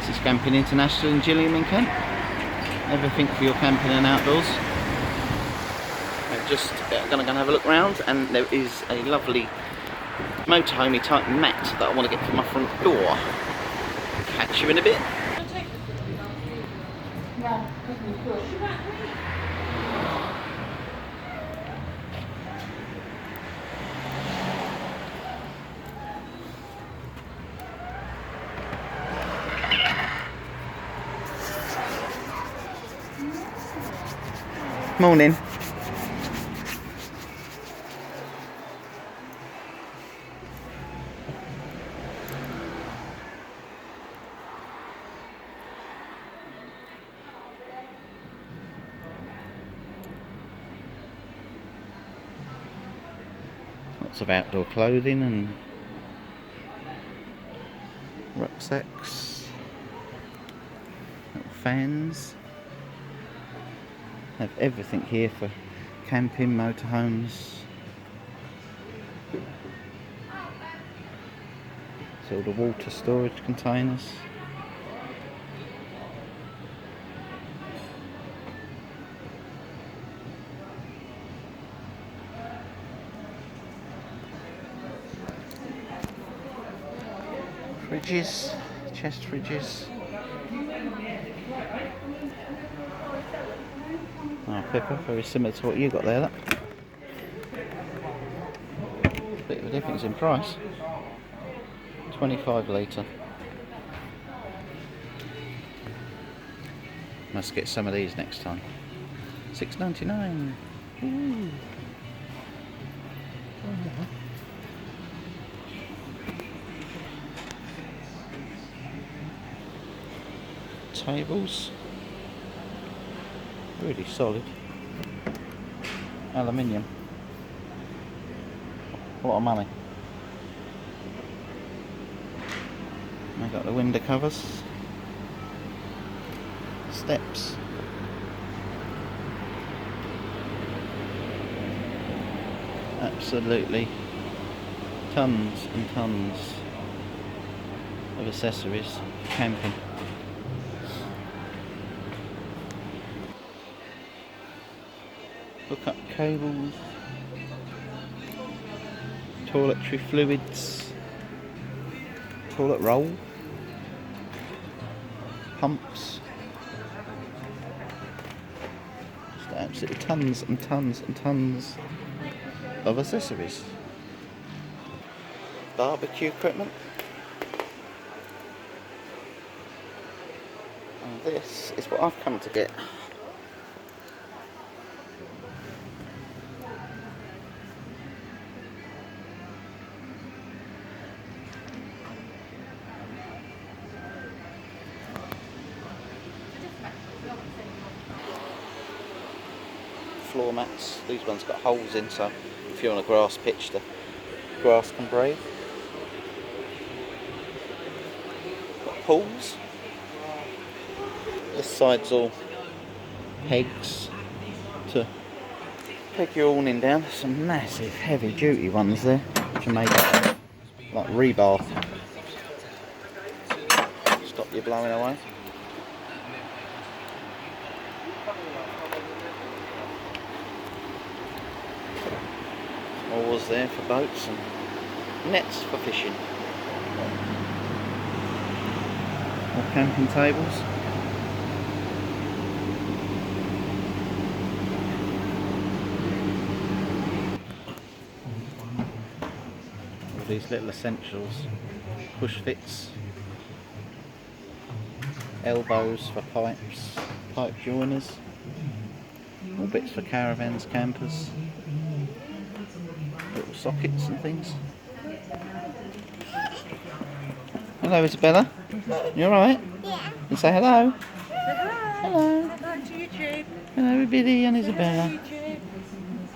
This is Camping International in Gillingham in Kent. Everything for your camping and outdoors. I'm just going to have a look around, and there is a lovely motorhomey type mat that I want to get for my front door. Catch you in a bit. Morning. Lots of outdoor clothing and rucksacks, little fans. Have everything here for camping, motorhomes. It's all the water storage containers. Fridges, chest fridges. Oh, Pippa, very similar to what you got there, look. Bit of a difference in price. 25 litre. Must get some of these next time. $6.99. Ooh. Tables. Really solid. Aluminium. A lot of money. I got the window covers. Steps. Absolutely tons and tons of accessories for camping. Hook up cables, toiletry fluids, toilet roll, pumps, just absolutely tons and tons and tons of accessories. Barbecue equipment. And this is what I've come to get. Floor mats. These ones got holes in, so if you're on a grass pitch, the grass can breathe. Got pools. This side's all pegs to peg your awning down. There's some massive heavy duty ones there, which are made of like rebar. Stop you blowing away. Oars there for boats and nets for fishing. More camping tables. All these little essentials. Push fits. Elbows for pipes. Pipe joiners. All bits for caravans, campers. Little sockets and things. Hello, Isabella. You alright? Yeah. You say hello? Hello. Hello. Hello to YouTube. Hello, Billy and Isabella. YouTube.